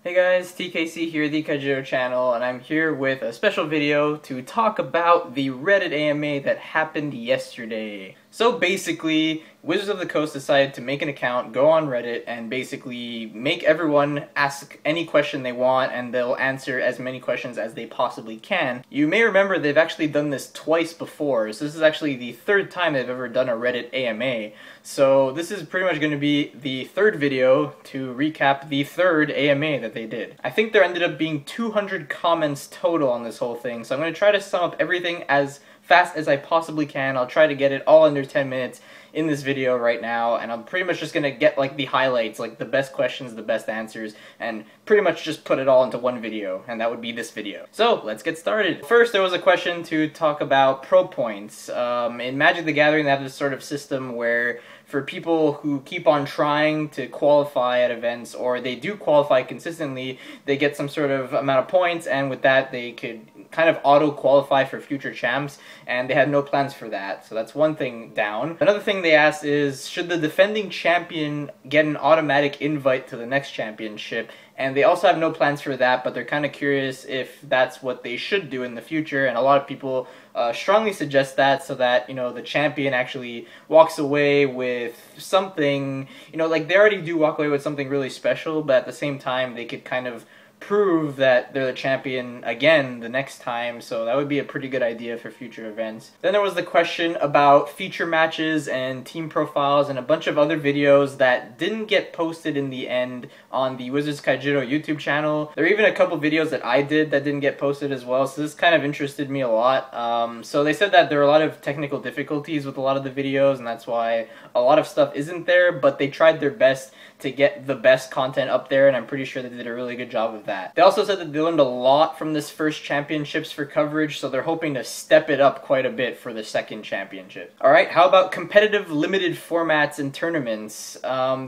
Hey guys, TKC here, TheKaijudoChannel, and I'm here with a special video to talk about the Reddit AMA that happened yesterday. So basically, Wizards of the Coast decided to make an account, go on Reddit, and basically make everyone ask any question they want, and they'll answer as many questions as they possibly can. You may remember they've actually done this twice before, so this is actually the third time they've ever done a Reddit AMA. So this is pretty much going to be the third video to recap the third AMA that they did. I think there ended up being 200 comments total on this whole thing, so I'm going to try to sum up everything as fast as I possibly can. I'll try to get it all under 10 minutes in this video right now, and I'm pretty much just going to get like the highlights, like the best questions, the best answers, and pretty much just put it all into one video, and that would be this video. So let's get started. First, there was a question to talk about pro points. In Magic the Gathering, they have this sort of system where for people who keep on trying to qualify at events, or they do qualify consistently, they get some sort of amount of points, and with that they could kind of auto-qualify for future champs, and they had no plans for that, so that's one thing down. Another thing they asked is, should the defending champion get an automatic invite to the next championship? And they also have no plans for that, but they're kind of curious if that's what they should do in the future, and a lot of people strongly suggest that, so that, you know, the champion actually walks away with something, you know, like they already do walk away with something really special, but at the same time they could kind of prove that they're the champion again the next time, so that would be a pretty good idea for future events. Then there was the question about feature matches and team profiles and a bunch of other videos that didn't get posted in the end on the Wizards Kaijudo YouTube channel. There are even a couple videos that I did that didn't get posted as well, so this kind of interested me a lot. So they said that there are a lot of technical difficulties with a lot of the videos, and that's why a lot of stuff isn't there, but they tried their best to get the best content up there, and I'm pretty sure they did a really good job of that. They also said that they learned a lot from this first championships for coverage, so they're hoping to step it up quite a bit for the second championship. Alright, how about competitive limited formats and tournaments?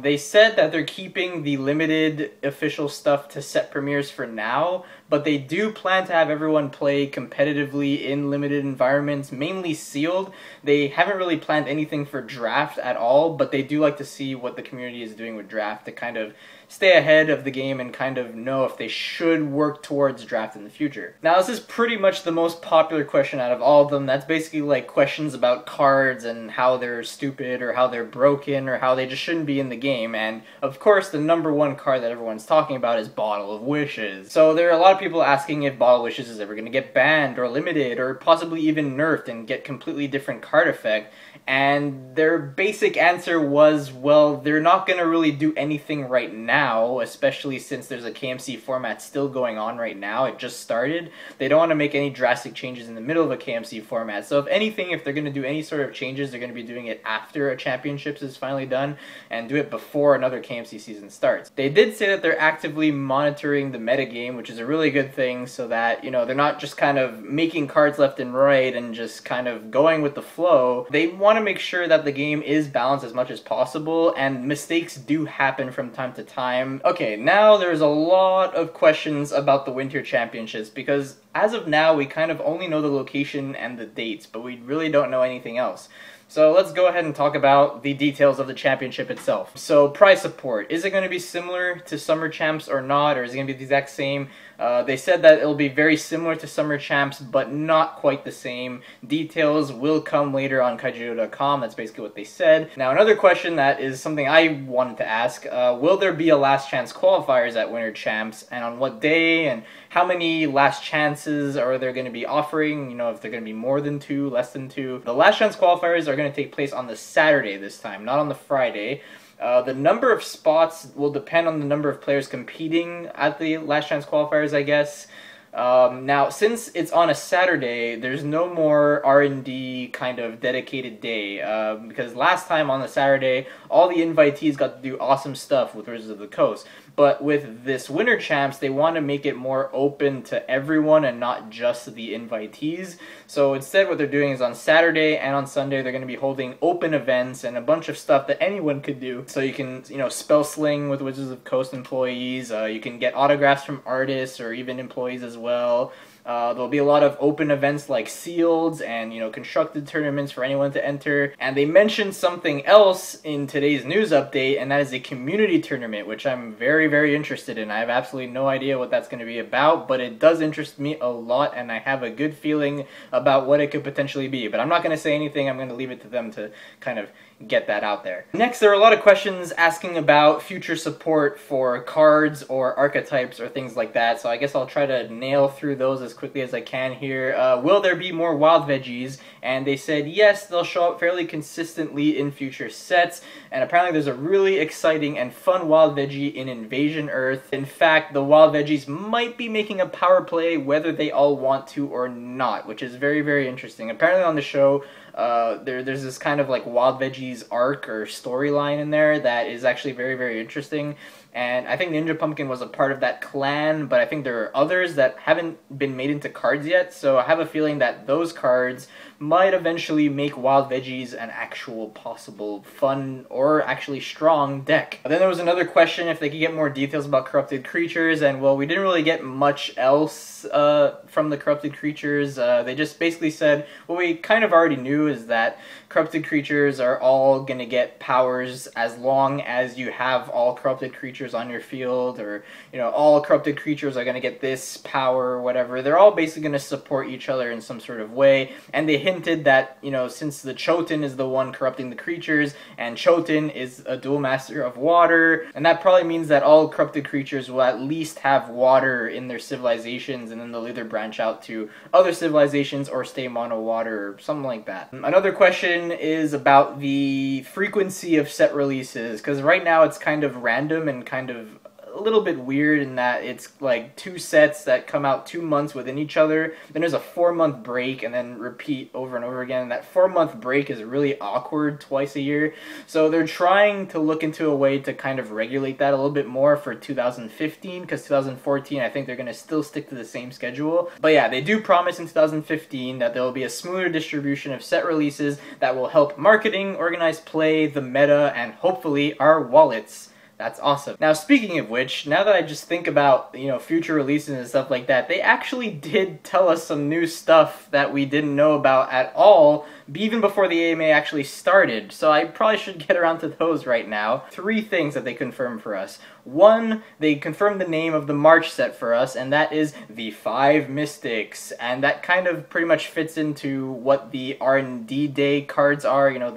They said that they're keeping the limited official stuff to set premieres for now, but they do plan to have everyone play competitively in limited environments, mainly sealed. They haven't really planned anything for draft at all, but they do like to see what the community is doing with draft to kind of stay ahead of the game and kind of know if they should work towards draft in the future. Now, this is pretty much the most popular question out of all of them. That's basically like questions about cards and how they're stupid or how they're broken or how they just shouldn't be in the game. And of course, the number one card that everyone's talking about is Bottle of Wishes. So there are a lot of people asking if Bottle of Wishes is ever going to get banned or limited or possibly even nerfed and get completely different card effect. And their basic answer was, well, they're not going to really do anything right now, especially since there's a KMC format still going on right now. It just started. They don't want to make any drastic changes in the middle of a KMC format. So if anything, if they're going to do any sort of changes, they're going to be doing it after a championships is finally done and do it before another KMC season starts. They did say that they're actively monitoring the metagame, which is a really good thing, so that, you know, they're not just kind of making cards left and right and just kind of going with the flow. They want to make sure that the game is balanced as much as possible, and mistakes do happen from time to time. Okay, now there's a lot of questions about the Winter Championships, because as of now we kind of only know the location and the dates, but we really don't know anything else. So let's go ahead and talk about the details of the championship itself. So prize support, is it going to be similar to Summer Champs or not, or is it going to be the exact same? They said that it'll be very similar to Summer Champs, but not quite the same. Details will come later on Kaijudo.com, that's basically what they said. Now, another question that is something I wanted to ask, will there be a last chance qualifiers at Winter Champs, and on what day, and how many last chances are they going to be offering? You know, if they're going to be more than 2, less than 2. The last chance qualifiers are going to take place on the Saturday this time, not on the Friday. The number of spots will depend on the number of players competing at the last chance qualifiers, I guess. Now, since it's on a Saturday, there's no more R&D kind of dedicated day, because last time on the Saturday, all the invitees got to do awesome stuff with Wizards of the Coast. But with this Winter Champs, they want to make it more open to everyone and not just the invitees. So instead what they're doing is on Saturday and on Sunday they're going to be holding open events and a bunch of stuff that anyone could do. So you can, you know, spell sling with Wizards of the Coast employees, you can get autographs from artists or even employees as well. There'll be a lot of open events like sealeds and, you know, constructed tournaments for anyone to enter. And they mentioned something else in today's news update, and that is a community tournament, which I'm very, very interested in. I have absolutely no idea what that's going to be about, but it does interest me a lot, and I have a good feeling about what it could potentially be. But I'm not going to say anything. I'm going to leave it to them to kind of get that out there. Next, there are a lot of questions asking about future support for cards or archetypes or things like that, so I guess I'll try to nail through those as quickly as I can here. Will there be more wild veggies? And they said yes, they'll show up fairly consistently in future sets, and apparently there's a really exciting and fun wild veggie in Invasion Earth. In fact, the wild veggies might be making a power play whether they all want to or not, which is very, very interesting. Apparently on the show, there's this kind of like wild veggies arc or storyline in there that is actually very, very interesting. And I think Ninja Pumpkin was a part of that clan, but I think there are others that haven't been made into cards yet, so I have a feeling that those cards might eventually make Wild Veggies an actual possible fun or actually strong deck. Then there was another question if they could get more details about corrupted creatures, and well, we didn't really get much else from the corrupted creatures. They just basically said what we kind of already knew, is that corrupted creatures are all gonna get powers as long as you have all corrupted creatures on your field, or, you know, all corrupted creatures are gonna get this power or whatever. They're all basically gonna support each other in some sort of way, and they hinted that, you know, since the Chotin is the one corrupting the creatures, and Chotin is a dual master of water, and that probably means that all corrupted creatures will at least have water in their civilizations, and then they'll either branch out to other civilizations or stay mono water or something like that. Another question is about the frequency of set releases, because right now it's kind of random and kind of a little bit weird in that it's like 2 sets that come out 2 months within each other, then there's a 4-month break, and then repeat over and over again. And that 4-month break is really awkward twice a year, so they're trying to look into a way to kind of regulate that a little bit more for 2015, because 2014 I think they're going to still stick to the same schedule. But yeah, they do promise in 2015 that there will be a smoother distribution of set releases that will help marketing, organized play, the meta, and hopefully our wallets. That's awesome. Now, speaking of which, now that I just think about, you know, future releases and stuff like that, they actually did tell us some new stuff that we didn't know about at all, even before the AMA actually started. So I probably should get around to those right now. 3 things that they confirmed for us. 1, they confirmed the name of the March set for us, and that is the 5 Mystics. And that kind of pretty much fits into what the R&D Day cards are. You know,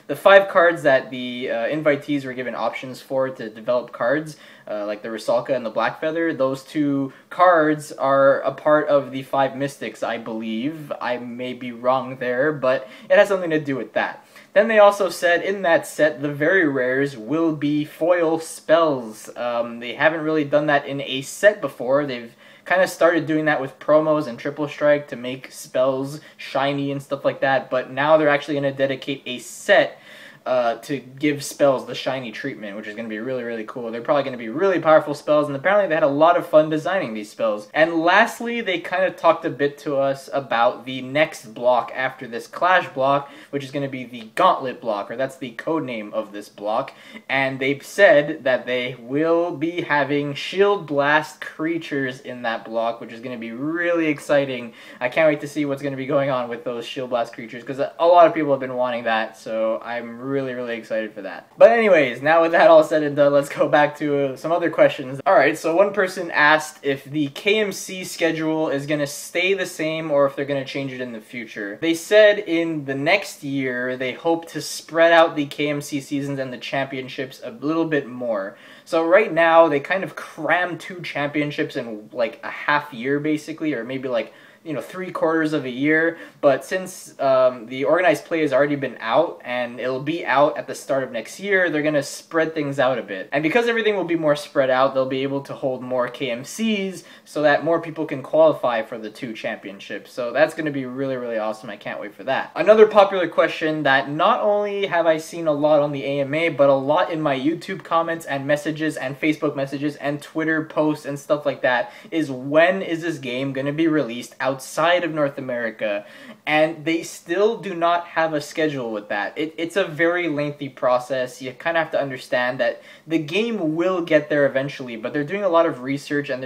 the 5 cards that the invitees were given options for to develop cards, like the Rusalka and the Blackfeather. Those 2 cards are a part of the 5 Mystics, I believe. I may be wrong there, but it has something to do with that. Then they also said in that set, the very rares will be foil spells. They haven't really done that in a set before. They've kind of started doing that with promos and Triple Strike to make spells shiny and stuff like that, but now they're actually going to dedicate a set to give spells the shiny treatment, which is going to be really, really cool. They're probably going to be really powerful spells, and apparently they had a lot of fun designing these spells. And lastly, they kind of talked a bit to us about the next block after this Clash block, which is going to be the Gauntlet block, or that's the code name of this block. And they've said that they will be having Shield Blast creatures in that block, which is going to be really exciting. I can't wait to see what's going to be going on with those Shield Blast creatures, because a lot of people have been wanting that, so I'm really, really excited for that. But anyways, now with that all said and done, let's go back to some other questions. Alright, so one person asked if the KMC schedule is going to stay the same or if they're going to change it in the future. They said in the next year they hope to spread out the KMC seasons and the championships a little bit more. So right now they kind of cram 2 championships in like a half year basically, or maybe like, you know, 3/4 of a year. But since the organized play has already been out and it'll be out at the start of next year, they're going to spread things out a bit. And because everything will be more spread out, they'll be able to hold more KMCs so that more people can qualify for the 2 championships. So that's going to be really, really awesome. I can't wait for that. Another popular question that not only have I seen a lot on the AMA, but a lot in my YouTube comments and messages and Facebook messages and Twitter posts and stuff like that is, when is this game going to be released outside of North America? and they still do not have a schedule with that. It's a very lengthy process. You kind of have to understand that the game will get there eventually, but they're doing a lot of research, and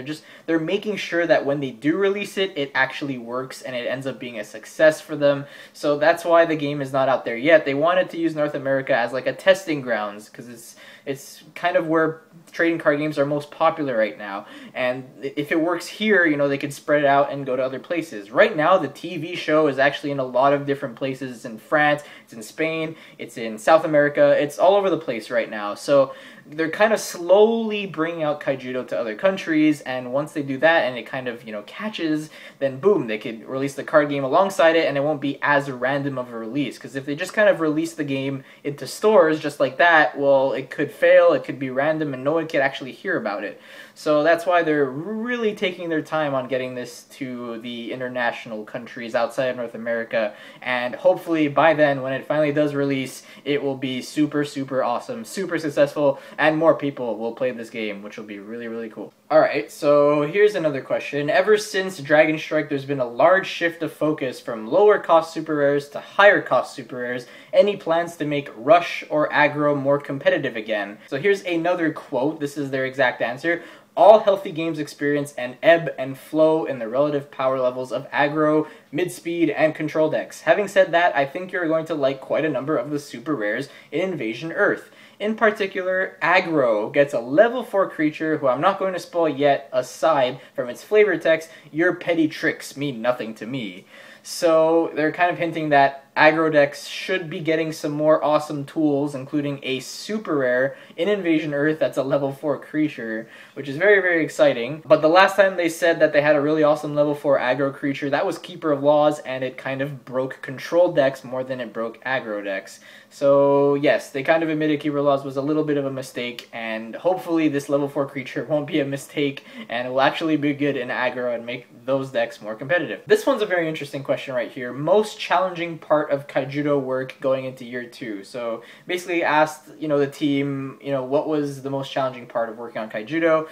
they're making sure that when they do release it, it actually works and it ends up being a success for them. So that's why the game is not out there yet. They wanted to use North America as like a testing grounds, because it's kind of where trading card games are most popular right now, and if it works here, you know, they could spread it out and go to other places. Right now the TV show is actually in a lot of different places. It's in France, it's in Spain, it's in South America, it's all over the place right now. So they're kind of slowly bringing out Kaijudo to other countries, and once they do that and it kind of, you know, catches, then boom, they could release the card game alongside it, and it won't be as random of a release. Because if they just kind of release the game into stores just like that, well, it could fail, it could be random, and no one could actually hear about it. So that's why they're really taking their time on getting this to the international countries outside of North America, and hopefully by then, when it finally does release, it will be super, super awesome, super successful, and more people will play this game, which will be really, really cool. Alright, so here's another question. Ever since Dragon Strike, there's been a large shift of focus from lower cost super rares to higher cost super rares. Any plans to make Rush or Aggro more competitive again? So here's another quote. This is their exact answer. All healthy games experience an ebb and flow in the relative power levels of aggro, mid-speed, and control decks. Having said that, I think you're going to like quite a number of the super rares in Invasion Earth. In particular, aggro gets a level 4 creature who I'm not going to spoil yet. Aside from its flavor text, your petty tricks mean nothing to me. So they're kind of hinting that aggro decks should be getting some more awesome tools, including a super rare in Invasion Earth that's a level 4 creature, which is very, very exciting. But the last time they said that they had a really awesome level 4 aggro creature, that was Keeper of Laws, and it kind of broke control decks more than it broke aggro decks. So yes, they kind of admitted Keeper of Laws was a little bit of a mistake, and hopefully this level 4 creature won't be a mistake and will actually be good in aggro and make those decks more competitive. This one's a very interesting question right here. Most challenging part of Kaijudo work going into year 2. So basically asked, you know, the team, you know, what was the most challenging part of working on Kaijudo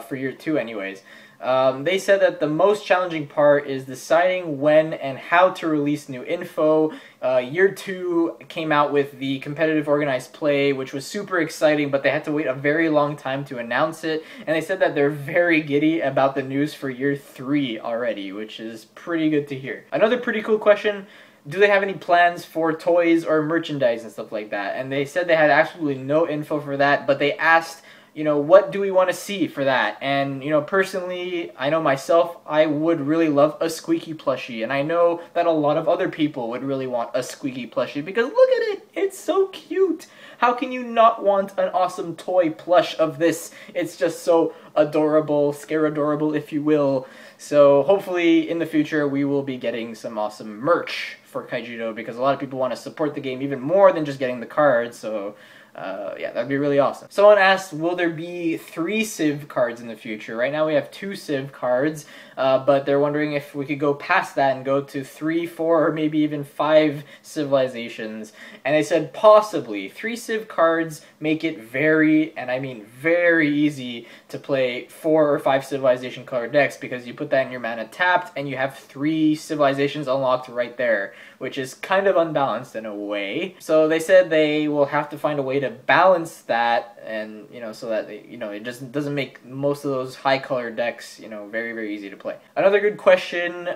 for year 2 anyways. They said that the most challenging part is deciding when and how to release new info. Year 2 came out with the competitive organized play, which was super exciting, but they had to wait a very long time to announce it. And they said that they're very giddy about the news for year 3 already, which is pretty good to hear. Another pretty cool question: do they have any plans for toys or merchandise and stuff like that? And they said they had absolutely no info for that, but they asked, you know, what do we want to see for that? And, you know, personally, I know myself, I would really love a squeaky plushie, and I know that a lot of other people would really want a squeaky plushie, because look at it, it's so cute. How can you not want an awesome toy plush of this? It's just so adorable, scare adorable, if you will. So hopefully in the future we will be getting some awesome merch for Kaijudo, because a lot of people want to support the game even more than just getting the cards. So yeah, that'd be really awesome. Someone asked, will there be 3 Civ cards in the future? Right now we have 2 Civ cards, but they're wondering if we could go past that and go to 3, 4, or maybe even 5 civilizations. And they said possibly. 3 Civ cards make it very, and I mean very easy to play 4 or 5 civilization colored decks, because you put that in your mana tapped and you have 3 civilizations unlocked right there, which is kind of unbalanced in a way. So they said they will have to find a way to balance that, and, you know, so that they, you know, it just doesn't make most of those high colored decks, you know, very, very easy to play. Another good question: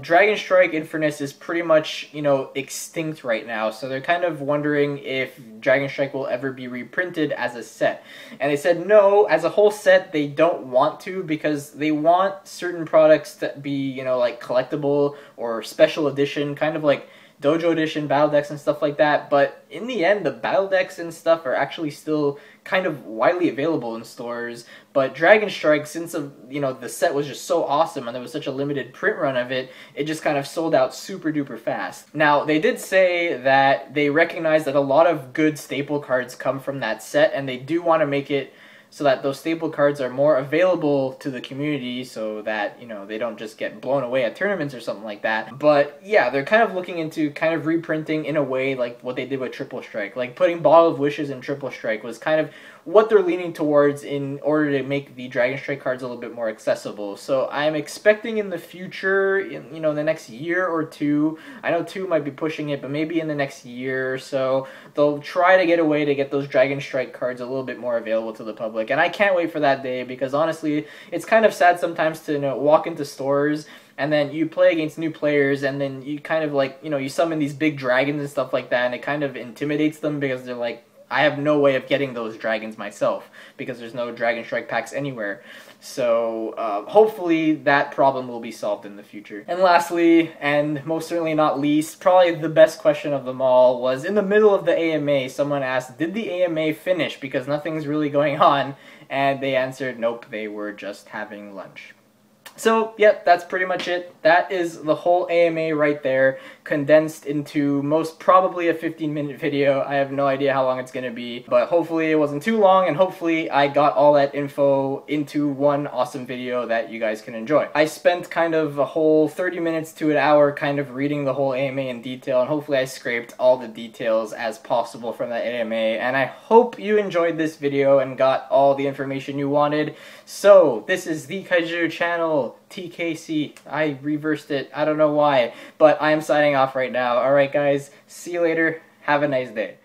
Dragon Strike Infernus is pretty much, you know, extinct right now, so they're kind of wondering if Dragon Strike will ever be reprinted as a set. And they said no, as a whole set they don't want to, because they want certain products to be, you know, like collectible or special edition, kind of like Dojo Edition battle decks and stuff like that. But in the end, the battle decks and stuff are actually still kind of widely available in stores. But Dragon Strike, since you know, the set was just so awesome and there was such a limited print run of it, it just kind of sold out super duper fast. Now, they did say that they recognize that a lot of good staple cards come from that set, and they do want to make it so that those staple cards are more available to the community, so that, you know, they don't just get blown away at tournaments or something like that. But yeah, they're kind of looking into kind of reprinting in a way like what they did with Triple Strike. Like putting Ball of Wishes in Triple Strike was kind of what they're leaning towards in order to make the Dragon Strike cards a little bit more accessible. So I'm expecting in the future, in the next year or two, I know 2 might be pushing it, but maybe in the next year or so, they'll try to get a way to get those Dragon Strike cards a little bit more available to the public. And I can't wait for that day, because honestly, it's kind of sad sometimes to walk into stores and then you play against new players, and then you kind of like, you summon these big dragons and stuff like that, and it kind of intimidates them because they're like, I have no way of getting those dragons myself because there's no Dragon Strike packs anywhere. So hopefully that problem will be solved in the future. And lastly, and most certainly not least, probably the best question of them all was in the middle of the AMA, someone asked, did the AMA finish because nothing's really going on? And they answered, nope, they were just having lunch. So, yep, that's pretty much it. That is the whole AMA right there, condensed into most probably a 15-minute video. I have no idea how long it's going to be, but hopefully it wasn't too long, and hopefully I got all that info into one awesome video that you guys can enjoy. I spent kind of a whole 30 minutes to an hour kind of reading the whole AMA in detail, and hopefully I scraped all the details as possible from that AMA, and I hope you enjoyed this video and got all the information you wanted. So, this is TheKaijudoChannel, TKC. I reversed it. I don't know why, but I am signing off right now. Alright guys, see you later. Have a nice day.